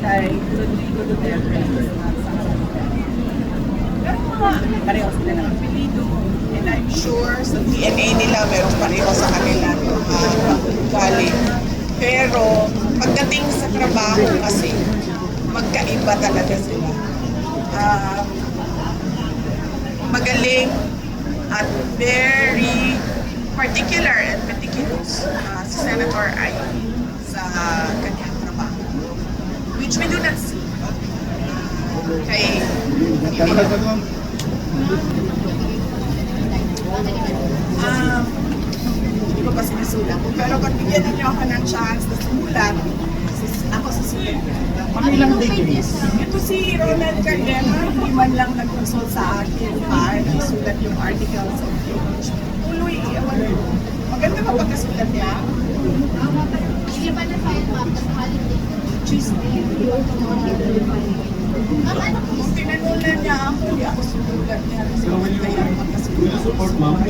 kay Rodrigo Duterte sa Duterte. Pero pareho sila ng apelido. And I'm sure sa DNA nila meron pareho sa kanila galing. Pero pagdating sa trabaho kasi, magkaiba talaga sila. Magaling at very particular and meticulous si Senator Ivy sa kanyang trabaho. Which we do not see kay hindi ko pa sinusulat. Pero pag bigyan ninyo ako ng chance na sumulat, ako susulat. Ilang degrees? Ito si Ronald Cardena, hindi man lang nag-consult sa akin pa, nagsulat yung articles of impeachment. Tuloy, maganda ba pagkasulat niya? Hindi ba na-file ma'am? Tuesday. Kung tinanulan niya ako, hindi ako sumulat niya. So will you support ma'am?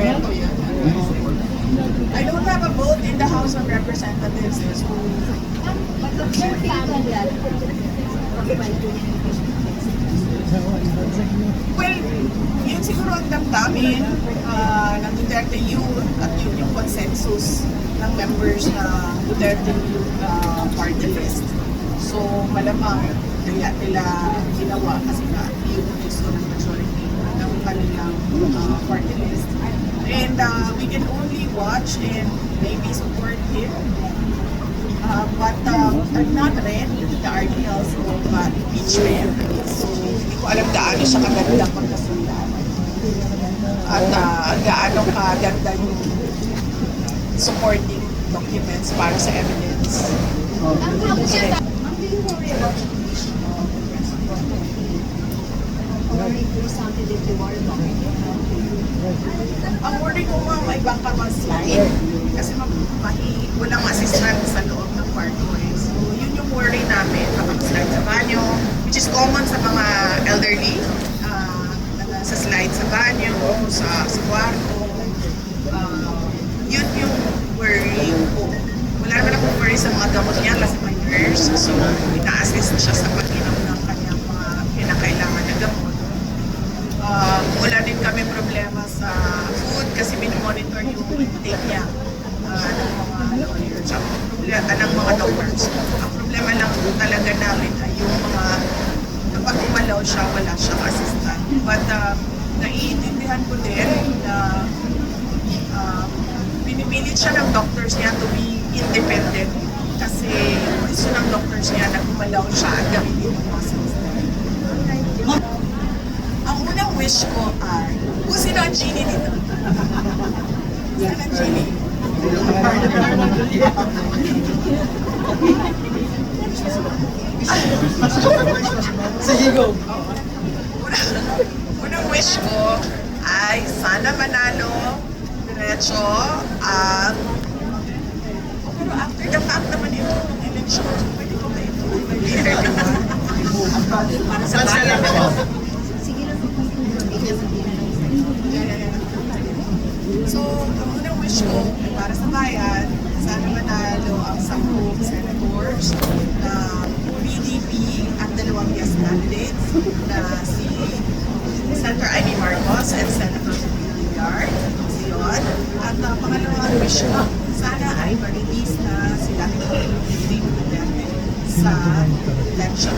I don't have a vote in the House of Representatives. So, well, yun siguro ang damdamin ng Duterte Youth at yun yung consensus ng members na Duterte Youth Party List. So, malamang kaya nila ginawa kasi nga yun yung gusto ng majority ng kanilang party list. And we can only watch and maybe support him. But I've not read the articles of impeachment. So, hindi ko alam gaano siya kaganda pagkasulat. At gaano kaganda yung supporting documents para sa evidence. Ang worry ko mga may ibang slide kasi walang assistant sa loob ng kwarto eh. So yun yung worry namin kapag slide sa banyo, which is common sa mga elderly, sa slide sa banyo, sa kwarto. Yun yung worry ko. Wala naman akong worry sa mga gamot niya kasi may nurse. So ina-assist siya sa pag-inom ng kanyang mga kinakailangan na gamot. Wala din kami problema sa food kasi minimonitor yung intake niya ng mga lawyers, ng mga doctors. Ang problema lang talaga namin ay yung mga kapag umalaw siya, wala siyang assistant. But naiintindihan ko din na pinipilit siya ng doctors niya to be independent kasi gusto ng doctors niya na umalaw siya at gamitin yung mga assistant. Ang unang wish ko ay, kung sino ang genie dito? Saan ang genie? Sige, go! Unang wish ko ay sana manalo diretso ang pero after the fact naman ito ng election, pwede ko ba ito? Para sa bayan ko. So, ang unang wish ko para sa bayan, sana manalo ang 10 senators na PDP at 2 guest candidates na si Senator Amy Marcos and Senator Villar. Yun. At pangalawang wish ko, sana ay ma-release na sila ni Rodrigo Duterte sa election